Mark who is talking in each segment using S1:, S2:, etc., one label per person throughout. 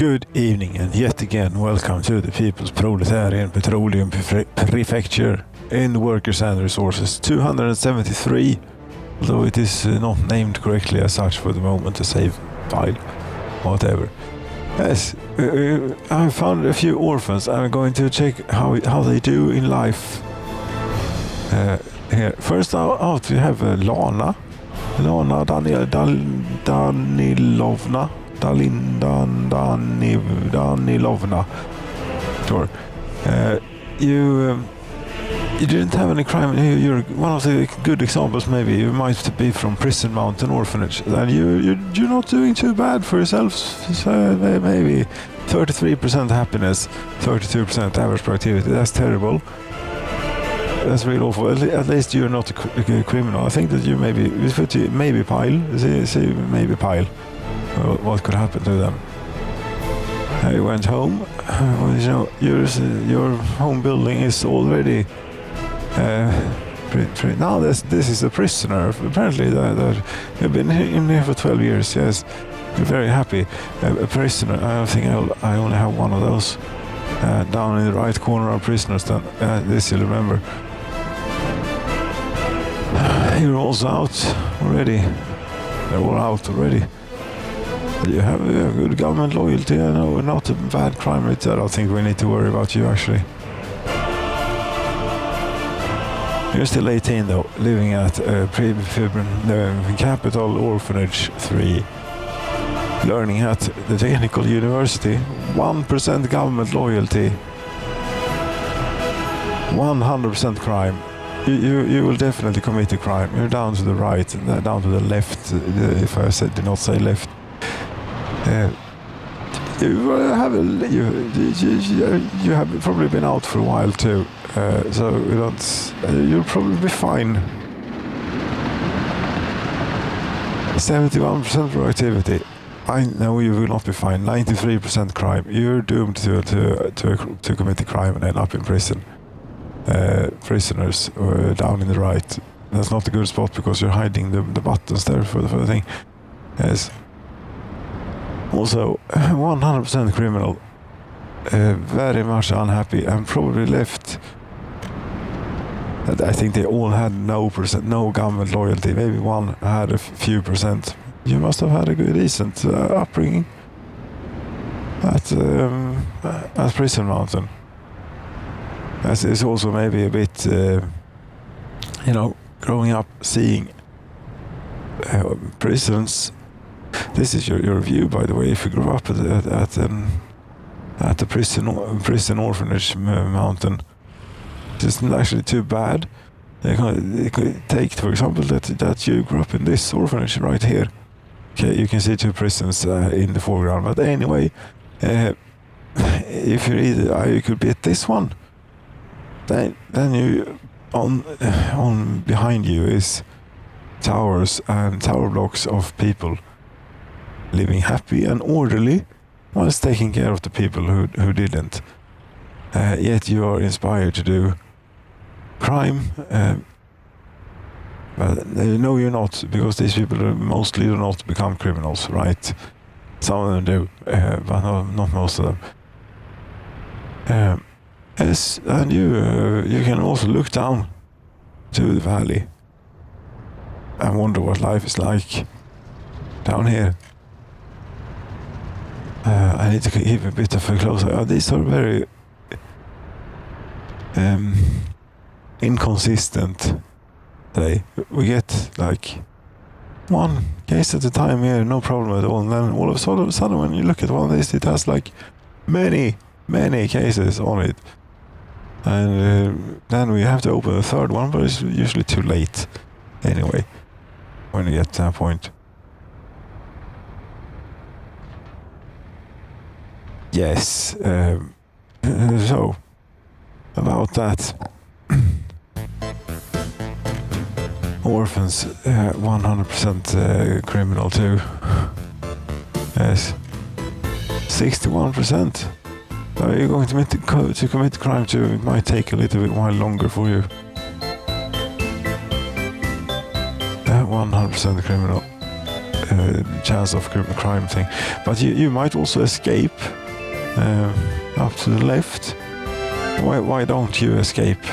S1: Good evening and yet again welcome to the People's Proletarian Petroleum Prefecture in Workers and Resources 273, although it is not named correctly as such for the moment, a save file, whatever. Yes, I found a few orphans. I'm going to check how they do in life. Here, first out we have Lana Danilovna. Sure. You didn't have any crime. You're one of the good examples. Maybe you might be from Prison Mountain Orphanage, and you're not doing too bad for yourselves. So maybe 33% happiness, 32% average productivity. That's terrible. That's really awful. At least you're not a criminal. I think that you maybe pile. See, maybe pile. What could happen to them? You went home. Well, your home building is already. Now this is a prisoner. Apparently, you've been in here for 12 years. Yes, you're very happy. A prisoner. I think I only have one of those. Down in the right corner of prisoners. Then this you'll remember. You're also out already. They're all out already. You have a good government loyalty. I know, not a bad crime rate. I don't think we need to worry about you actually. You're still 18 though, living at Capital Orphanage 3. Learning at the Technical University. 1% government loyalty. 100% crime. You will definitely commit a crime. You're down to the right, down to the left. If I did not say left. You have probably been out for a while too, so you'll probably be fine. 71% productivity. I know you will not be fine. 93% crime. You're doomed to commit a crime and end up in prison. Prisoners down in the right. That's not a good spot because you're hiding the buttons there for the thing. Yes. Also, 100% criminal. Very much unhappy and probably left. I think they all had no government loyalty. Maybe one had a few percent. You must have had a good, decent upbringing at Prison Mountain. As is also maybe a bit, growing up seeing prisons. This is your view, by the way. If you grew up at the prison orphanage mountain, it isn't actually too bad. They could take, for example, that you grew up in this orphanage right here. Okay, you can see two prisons in the foreground. But anyway, if you could be at this one. Then you on behind you is towers and tower blocks of people living happy and orderly whilst taking care of the people who didn't. Yet you are inspired to do crime. But no, you're not, because these people mostly do not become criminals, right? Some of them do, but not most of them. Yes, and you can also look down to the valley and wonder what life is like down here. I need to keep a bit of a closer eye. These are very inconsistent today. We get like one case at a time here, no problem at all. And then all of a sudden when you look at one of these, it has like many cases on it. And then we have to open a third one, but it's usually too late anyway when you get to that point. Yes, so about that. Orphans, 100% criminal too. Yes, 61%. Are you going to commit crime too? It might take a little bit while longer for you. 100% criminal. chance of crime thing. But you might also escape up to the left. Why don't you escape?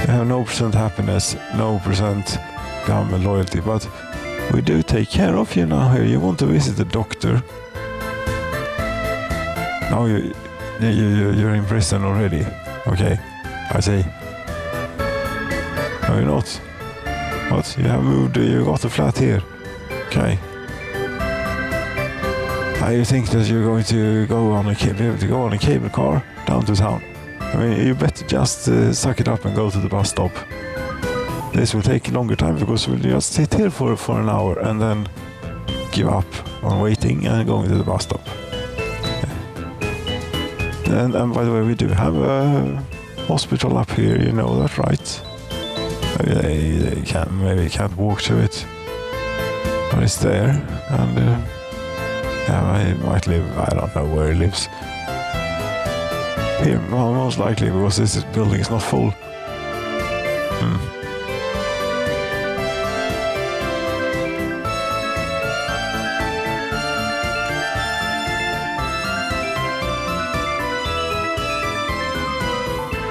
S1: You have no % happiness, no % government loyalty, but we do take care of you now here. You want to visit the doctor. Now you're in prison already. Okay, I see. No, you're not. What? You have moved, you got a flat here. Okay. I think that you're going to be able to go on a cable car down to town. I mean, you better just suck it up and go to the bus stop. This will take a longer time because we'll just sit here for an hour and then give up on waiting and going to the bus stop. And by the way, we do have a hospital up here, you know that, right? They can't walk to it, but it's there, and he might live. I don't know where he lives. Here, most likely, because this building is not full.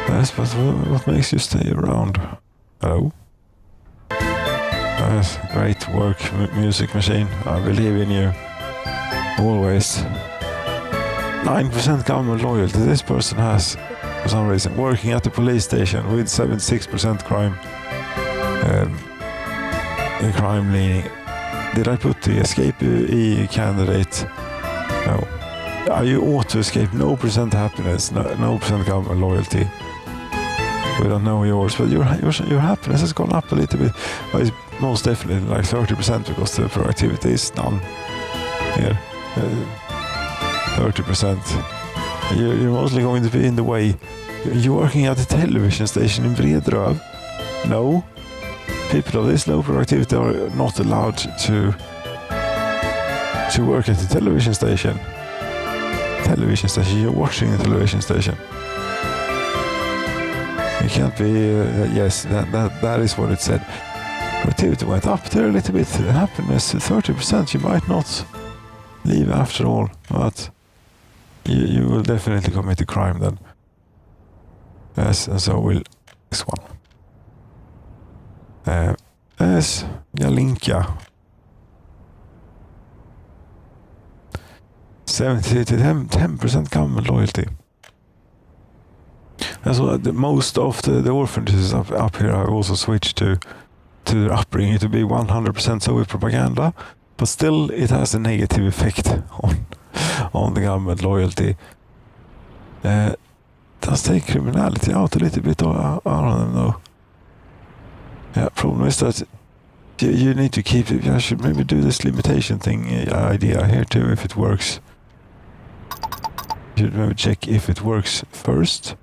S1: Yes, but what makes you stay around? Hello? Yes, great work, music machine. I believe in you. Always. 9% government loyalty this person has, for some reason. Working at the police station with 76% crime. Crime leaning. Did I put the escapee candidate? No. You ought to escape. No % happiness, no % government loyalty. We don't know yours, but your happiness has gone up a little bit. But it's most definitely like 30% because the productivity is done here. 30%. You're mostly going to be in the way. You're working at a television station in Bredröv. No. People of this low productivity are not allowed to work at the television station. Television station. You're watching the television station. It can't be, yes, that is what it said. Productivity went up there a little bit. Happiness, 30%. You might not leave after all, but you will definitely commit a crime then. Yes, and so will this one. Yes, Jalinka. 10% government loyalty. And so most of the orphanages up here have also switched to their upbringing to be 100% Soviet propaganda, but still it has a negative effect on the government loyalty. Does take criminality out a little bit, or I don't know. Yeah, problem is that you need to keep it. I should maybe do this limitation thing idea here too, if it works. You should maybe check if it works first.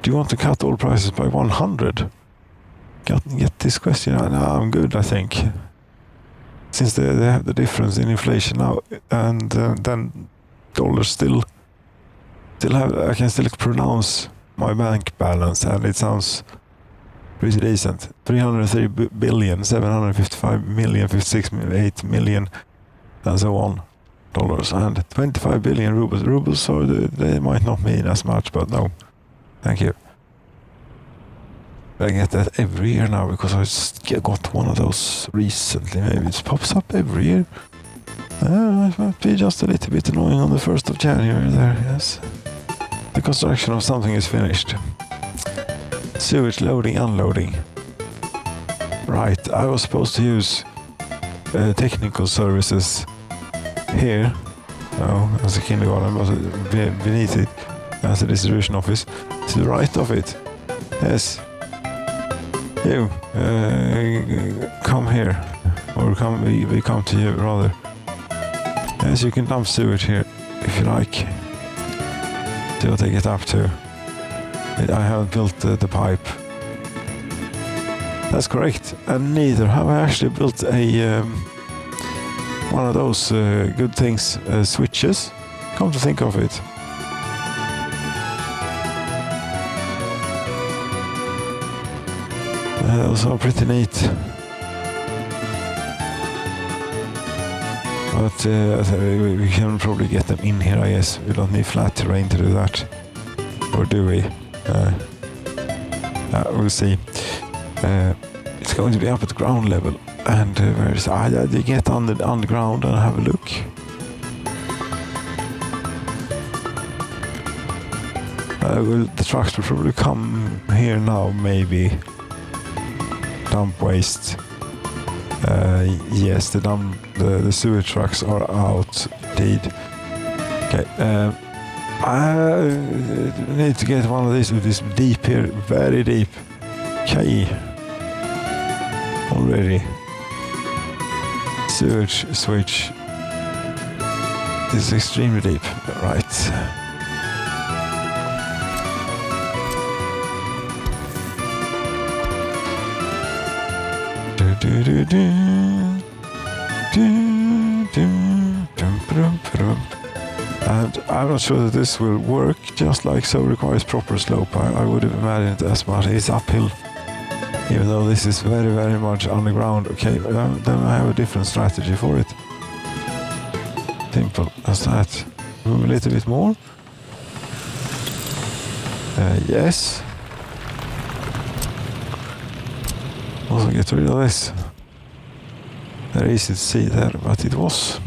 S1: Do you want to cut all prices by 100? Get this question. No, I'm good, I think. Since they have the difference in inflation now, and then dollars still have. I can still pronounce my bank balance, and it sounds pretty decent. 303 billion, 755 million, 56 million, 8 million, and so on. Dollars and 25 billion rubles. Rubles, so they might not mean as much, but no. Thank you. I get that every year now because I got one of those recently. Maybe it pops up every year. It might be just a little bit annoying on the 1st of January there, yes. The construction of something is finished. Sewage loading, unloading. Right, I was supposed to use technical services here. No, as a kindergarten, but beneath it, as a distribution office. To the right of it. Yes. You, come here. Or we come to you, rather. Yes, you can dump sewage here, if you like. See what I get up to. I haven't built the pipe. That's correct. And neither have I actually built a one of those good things, switches. Come to think of it. Those are pretty neat. But we can probably get them in here, I guess. We don't need flat terrain to do that. Or do we? We'll see. It's going to be up at ground level. And where's... they get on the ground and have a look. The trucks will probably come here now, maybe. Dump waste. Yes, the sewer trucks are out, indeed. Okay, I need to get one of these with this deep here, very deep. Okay, already. Sewage switch. This is extremely deep, right? And I'm not sure that this will work, just like so requires proper slope. I would have imagined as much. It's uphill, even though this is very, very much underground. Okay, then I have a different strategy for it. Simple as that. Move a little bit more. Yes. Also get rid of this. Very easy to see there, but it was.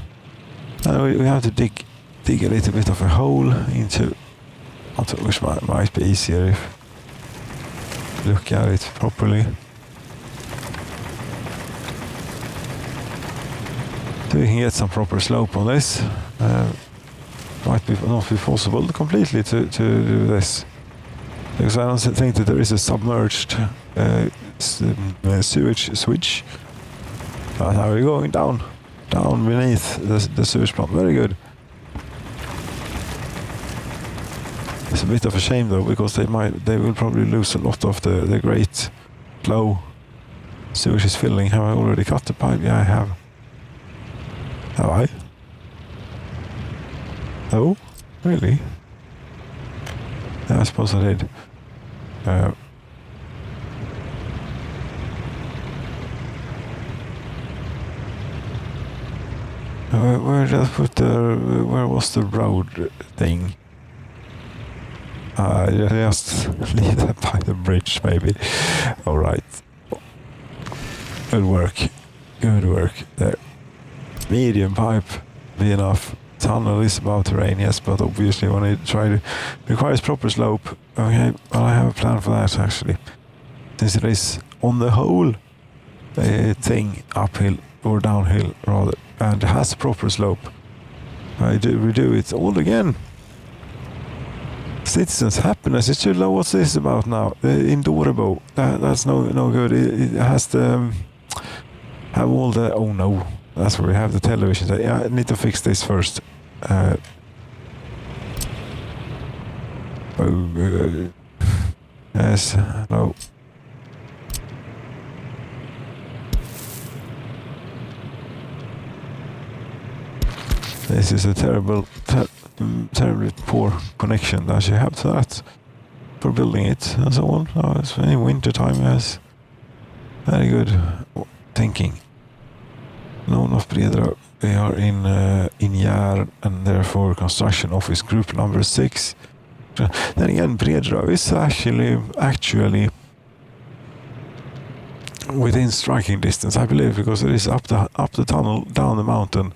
S1: We have to dig a little bit of a hole into, which might be easier if you look at it properly. So we can get some proper slope on this. Might not be possible completely to do this, because I don't think that there is a submerged sewage switch. But now we're going down beneath the sewage plant. Very good. It's a bit of a shame though, because they will probably lose a lot of the great flow. Sewage is filling. Have I already cut the pipe? Yeah, I have. Have I? Oh, really? Yeah, I suppose I did. Where did I put where was the road thing? Just leave that by the bridge, maybe. All right. Good work. There. Medium pipe, be enough. Tunnel is above terrain, yes, but obviously when I try to... requires proper slope. Okay, well I have a plan for that actually. Since it is on the whole thing uphill or downhill rather, and has proper slope, we do it all again. Citizens' happiness is too low. What's this about now? Endurable. That's no good. It has to have all the... oh no. That's where we have the television. Yeah, I need to fix this first. Yes, no. This is a terribly poor connection that you have to that for building it and so on. Oh, it's in winter time, yes. Very good thinking. No, not Bredra. We are in Jär, and therefore construction office group number 6. Then again, Bredra is actually within striking distance, I believe, because it is up the tunnel, down the mountain,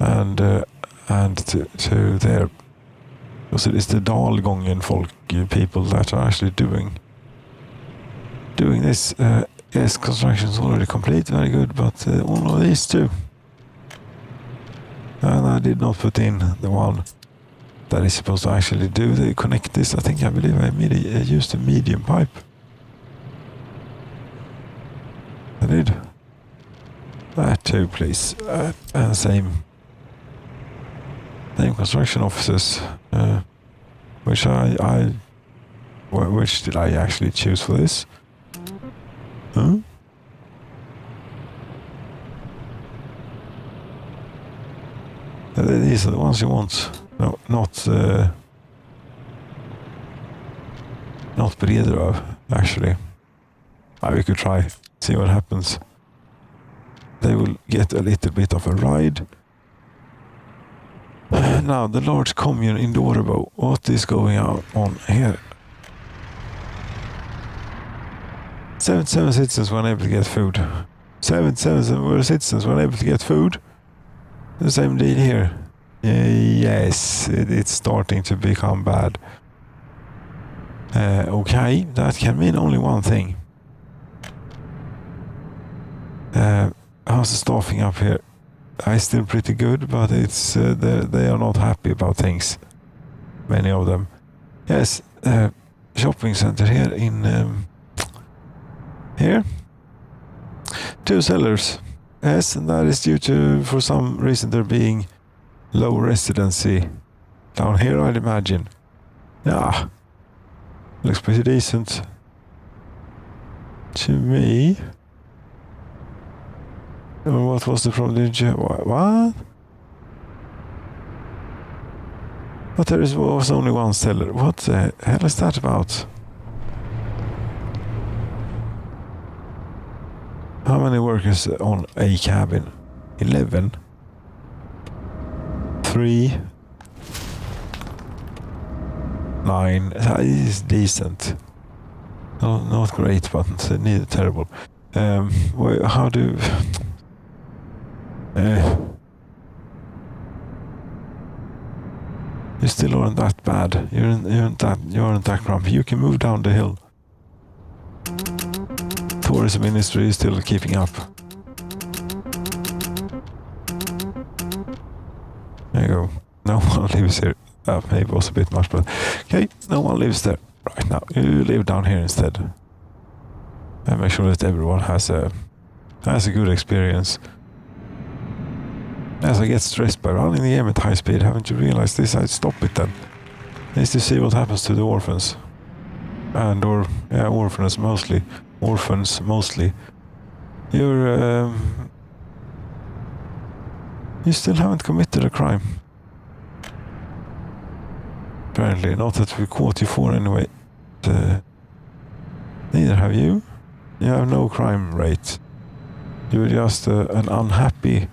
S1: and to there, because it is the Dalgången folk people that are actually doing this. Yes, construction is already complete, very good, but all of these two. And I did not put in the one that is supposed to actually connect this. I believe I used a medium pipe. I did. That too, please. And same construction offices. Which which did I actually choose for this? Huh? These are the ones you want. No, not Bredra, actually. We could try, see what happens. They will get a little bit of a ride. Now, the large commune in Dorebo. What is going on here? 77 citizens were unable to get food. 77 citizens were unable to get food. The same deal here. Yes, it's starting to become bad. Okay, that can mean only one thing. How's the staffing up here? It's still pretty good, but it's they are not happy about things. Many of them. Yes, shopping center here in here. 2 sellers. Yes, and that is due to, for some reason, there being low residency down here, I'd imagine. Yeah, looks pretty decent to me. What was the problem? What? But there was only one seller. What the hell is that about? How many workers on a cabin? 11. 3. 9. That is decent. No, not great, but neither terrible. How do... you still aren't that bad. You aren't that grumpy. You can move down the hill. Tourism industry is still keeping up. There you go. No one lives here. Maybe it was a bit much, but okay, no one lives there right now. You live down here instead. And make sure that everyone has a good experience. As I get stressed by running the game at high speed, haven't you realized this? I'd stop it then. Is to see what happens to the orphans. Orphans mostly. Orphans mostly. You still haven't committed a crime. Apparently, not that we caught you for anyway. Neither have you. You have no crime rate. You're just an unhappy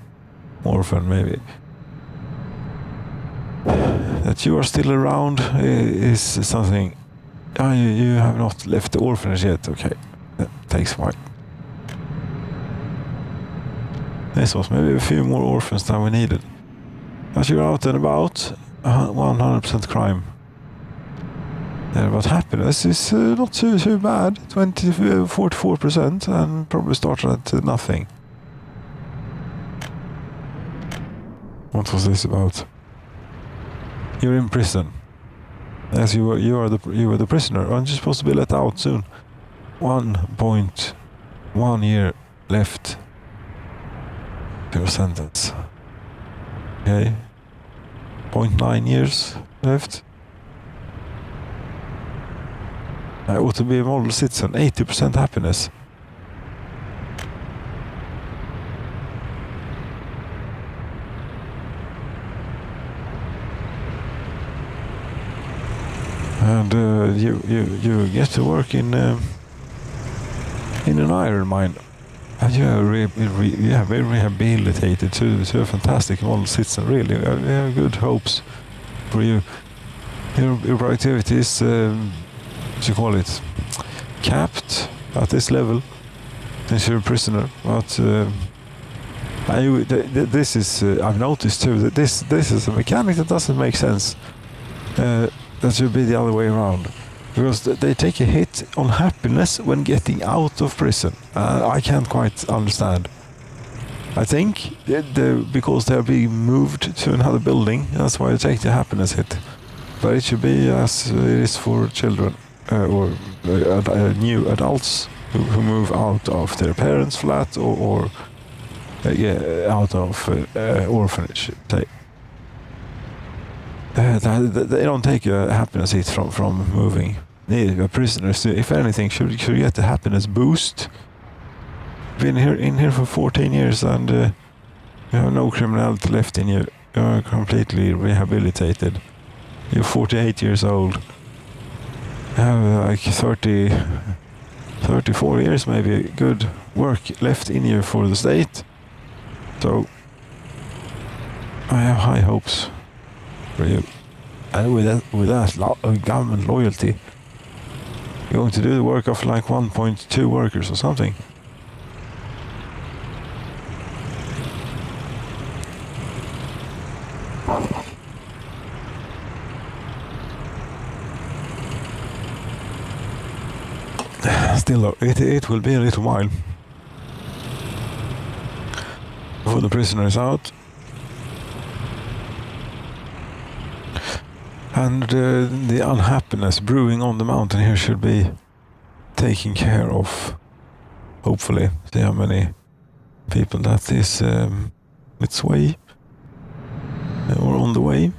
S1: orphan, maybe. That you are still around is something. You have not left the orphanage yet. Okay, that takes a while. This was maybe a few more orphans than we needed. But you're out and about. 100% crime. But happiness is not too bad. 44%, and probably started at nothing. What was this about? You're in prison. As you were the prisoner. Aren't you supposed to be let out soon? 1.1 year left to your sentence. Okay. 0.9 years left. I ought to be a model citizen. 80% happiness. And you get to work in an iron mine. And you have been rehabilitated to a fantastic model citizen. Really, we have good hopes for you. Your productivity is, what you call it, capped at this level since you're a prisoner. But this is, I've noticed too, that this is a mechanic that doesn't make sense. That should be the other way around. Because they take a hit on happiness when getting out of prison. I can't quite understand. I think because they're being moved to another building, that's why they take the happiness hit. But it should be as it is for children or new adults who move out of their parents' flat or out of orphanage. They don't take a happiness hit from moving. Prisoners, if anything, should get the happiness boost. Been in here for 14 years and you have no criminality left in you. You're completely rehabilitated. You're 48 years old. You have like 34 years maybe good work left in you for the state. So I have high hopes for you. And with that government loyalty, you're going to do the work of like 1.2 workers or something. Still, it will be a little while before the prisoner is out. And the unhappiness brewing on the mountain here should be taken care of. Hopefully. See how many people that is its way or on the way.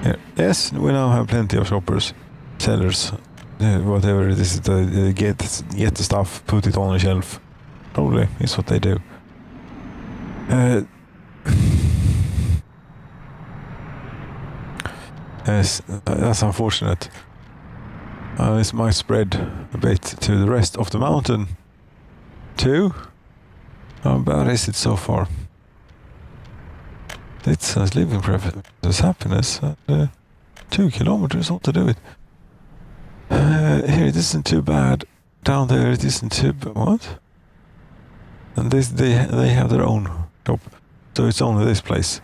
S1: Here. Yes, we now have plenty of shoppers, sellers, whatever it is. Get the stuff, put it on a shelf. Probably is what they do. Yes, that's unfortunate. This might spread a bit to the rest of the mountain too. How bad is it so far? It says living preferences, happiness, 2 kilometers, what to do it? Here it isn't too bad. Down there it isn't too bad. What? And this they have their own shop, so it's only this place.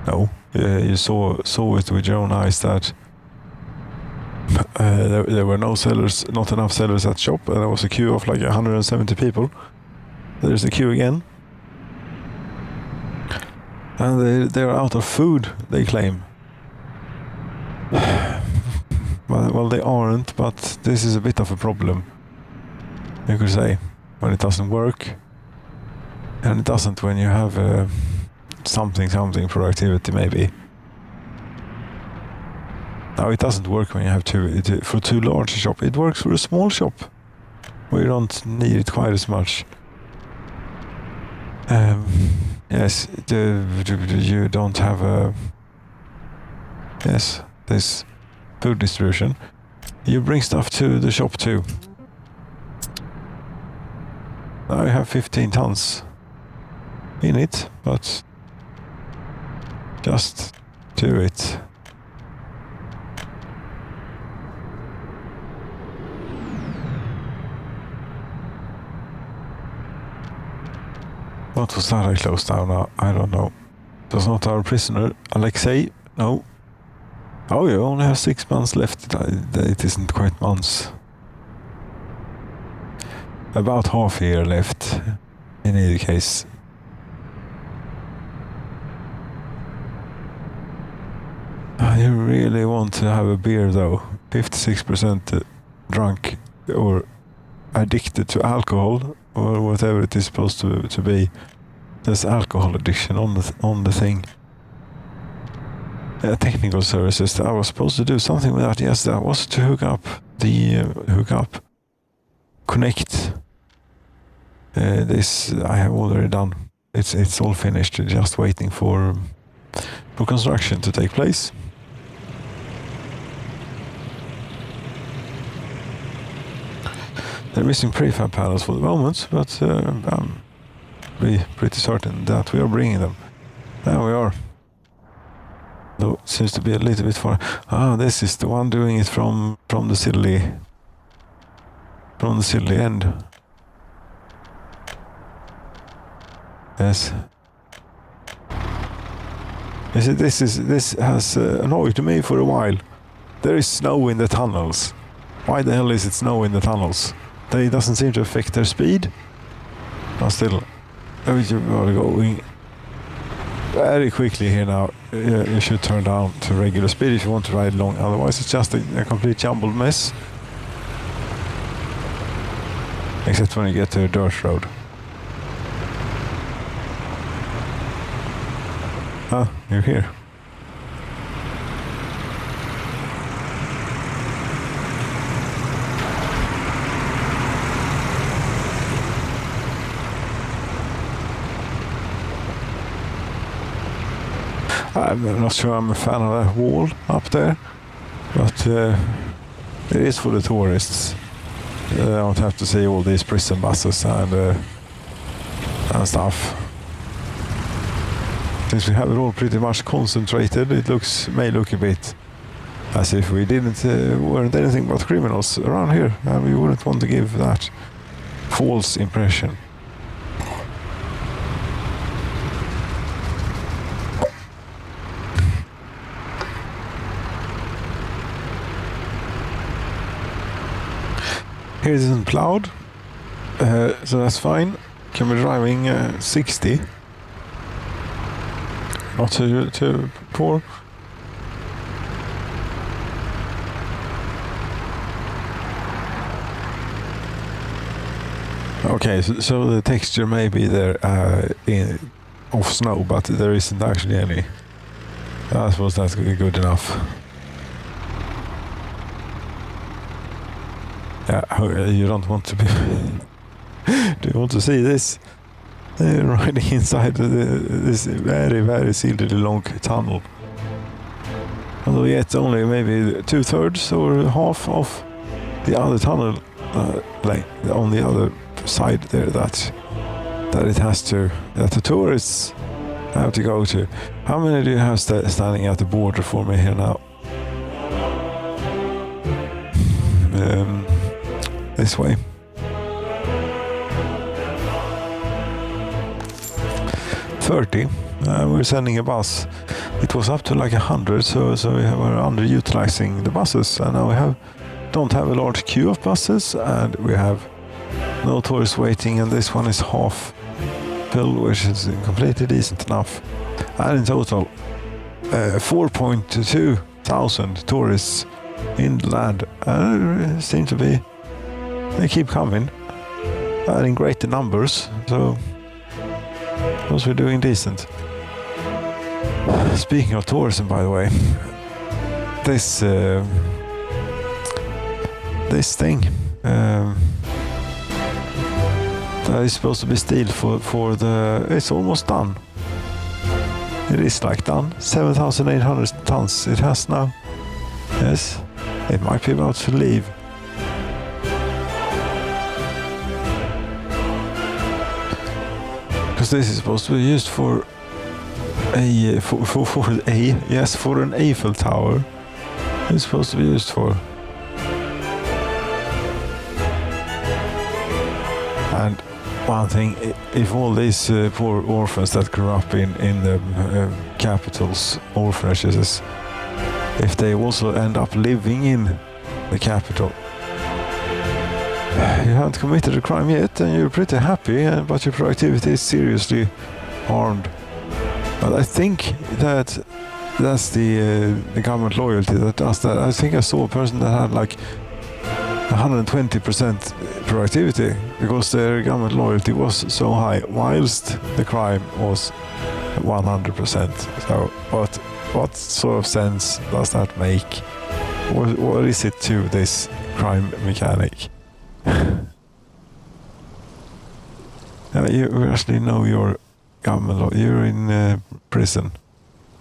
S1: No, you saw it with your own eyes that there were no sellers, not enough sellers at shop, and there was a queue of like 170 people. There's the queue again. And they're out of food, they claim. Well, they aren't, but this is a bit of a problem, you could say, when it doesn't work. And it doesn't when you have something productivity, maybe. No, it doesn't work when you have for too large a shop. It works for a small shop, where you don't need it quite as much. Yes, you don't have this food distribution. You bring stuff to the shop too. Now you have 15 tons in it, but just do it. What was that I closed down now? I don't know. It was not our prisoner, Alexei. No. Oh, you only have 6 months left. It isn't quite months. About half a year left, in either case. You really want to have a beer though. 56% drunk or addicted to alcohol or whatever it is supposed to be. There's alcohol addiction on the thing. Technical services. I was supposed to do something with that. Yes, that was to hook up connect. This I have already done. It's all finished. Just waiting for construction to take place. They're missing prefab panels for the moment, but I'm pretty certain that we are bringing them. There we are. Though it seems to be a little bit far. Ah, this is the one doing it from the silly end. Yes. You see, this has annoyed me for a while. There is snow in the tunnels. Why the hell is it snow in the tunnels? It doesn't seem to affect their speed. But still, we are going very quickly here now. You should turn down to regular speed if you want to ride along. Otherwise, it's just a complete jumbled mess. Except when you get to a dirt road. Ah, you're here. I'm not sure I'm a fan of that wall up there, but it is for the tourists. They don't have to see all these prison buses and stuff. since we have it all pretty much concentrated, it may look a bit as if we weren't anything but criminals around here, and we wouldn't want to give that false impression. Here it isn't plowed, so that's fine. Can be driving 60. Not too poor. Okay, so the texture may be there of snow, but there isn't actually any. I suppose that's good enough. Yeah, you don't want to be... Do you want to see this? Riding inside this very, very silly long tunnel. Although yet only maybe 2/3 or half of the other tunnel, like on the other side there, that the tourists have to go to. How many do you have standing at the border for me here now? This way. We're sending a bus. It was up to like 100, so we were underutilizing the buses, and now we don't have a large queue of buses, and we have no tourists waiting, and this one is half full, which is completely decent enough. And in total, 4.2 thousand tourists in the land. Seem to be, they keep coming, and in greater numbers, so because we're doing decent. Speaking of tourism, by the way, this thing that is supposed to be steel for the... It's almost done. It is like done. 7,800 tons it has now. Yes, it might be about to leave. Because this is supposed to be used for an Eiffel Tower. It's supposed to be used for. And one thing, if all these poor orphans that grew up in the capital's orphanages, if they also end up living in the capital, you haven't committed a crime yet and you're pretty happy, but your productivity is seriously harmed. But I think that's the government loyalty that does that. I think I saw a person that had like 120% productivity because their government loyalty was so high, whilst the crime was 100%. So what sort of sense does that make? What is it to this crime mechanic? You actually know your government law. You're in prison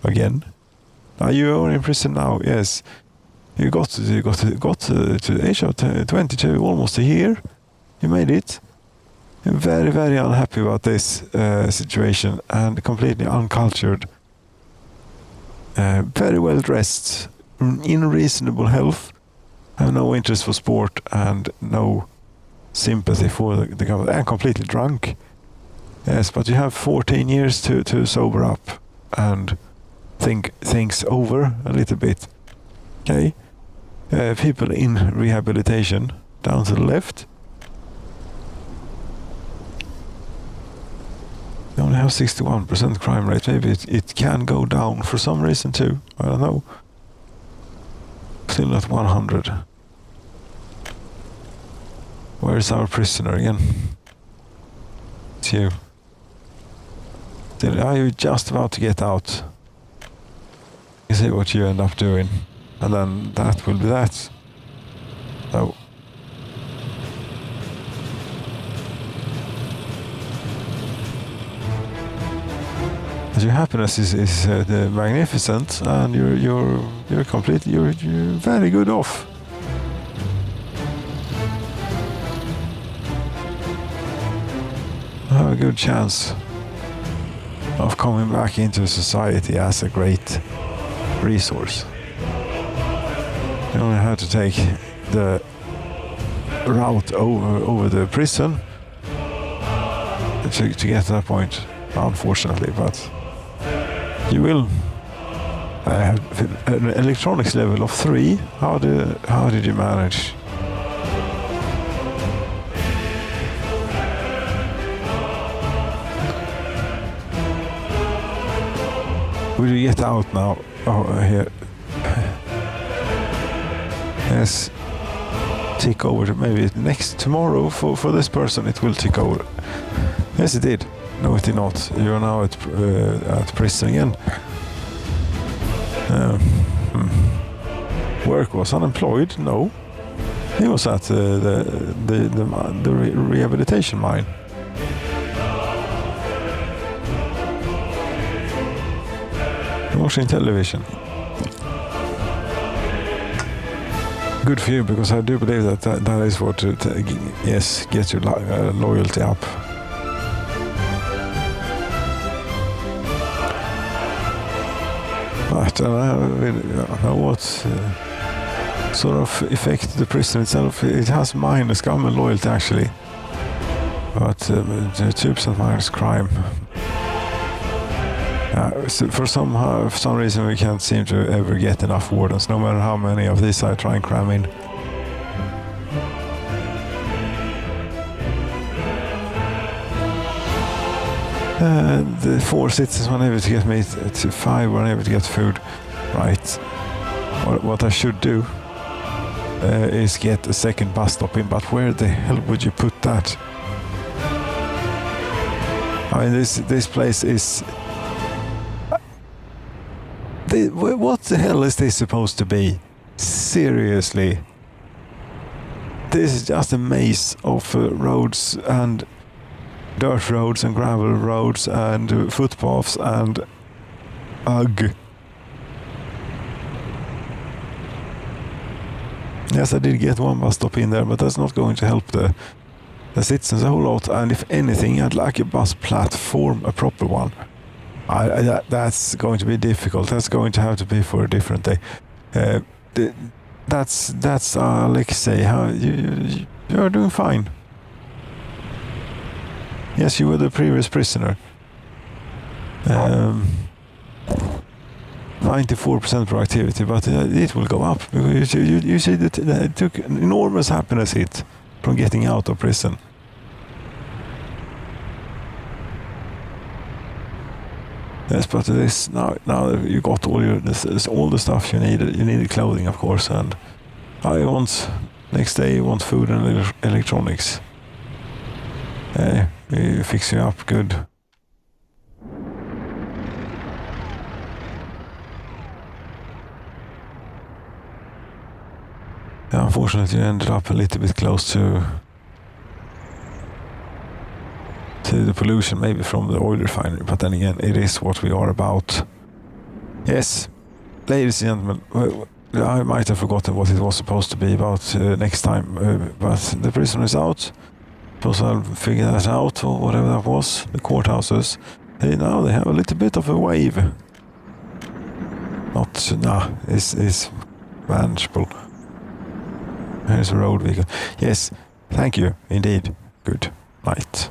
S1: again. You are in prison now. Yes, you got to the age of 22, almost a year. You made it. I'm very, very unhappy about this situation, and completely uncultured. Very well dressed, in reasonable health, have no interest for sport and no sympathy for the government, and completely drunk. Yes, but you have 14 years to sober up and think things over a little bit. Okay? People in rehabilitation, down to the left. You only have 61% crime rate. Maybe it can go down for some reason too. I don't know. Still at 100. Where's our prisoner again? It's you. Are you just about to get out? You see what you end up doing. And then that will be that. So. Your happiness is magnificent, and you're completely you're very good off. I have a good chance. of coming back into society as a great resource. You only have to take the route over the prison to get to that point, unfortunately, but you will have an electronics level of 3. How did you manage? Will you get out now? Oh, here. Yes. Tick over to maybe tomorrow for this person it will tick over. Yes, it did. No, it did not. You are now at prison again. Work was unemployed? No. He was at the rehabilitation mine. Watching television. Good for you, because I do believe that is what gets your loyalty up. But I don't know what sort of effect the prison itself. It has minus scum and loyalty actually, but 2% minus crime. So for some reason we can't seem to ever get enough wardens, no matter how many of these I try and cram in. The 4 citizens were unable to get meat, 5 were unable to get food. Right. What I should do is get a second bus stop in, but where the hell would you put that? I mean, this place is... What the hell is this supposed to be? Seriously. This is just a maze of roads and dirt roads and gravel roads and footpaths and ugh. Yes, I did get one bus stop in there, but that's not going to help the citizens a whole lot. And if anything, I'd like a bus platform, a proper one. That's going to be difficult. That's going to have to be for a different day. That's Alexei. How you're doing fine. Yes, you were the previous prisoner. 94% productivity, but it will go up. You see that it took an enormous happiness hit from getting out of prison. Yes, but this now you got all the stuff you needed. You needed clothing, of course, and next day you want food and electronics. We fix you up good. Yeah, unfortunately, you ended up a little bit close to the pollution, maybe from the oil refinery, but then again, it is what we are about. Yes, ladies and gentlemen, I might have forgotten what it was supposed to be about next time, but the prison is out. Suppose I'll figure that out, or whatever that was. The courthouses, they have a little bit of a wave. It's manageable. Here's a road vehicle. Yes, thank you, indeed. Good night.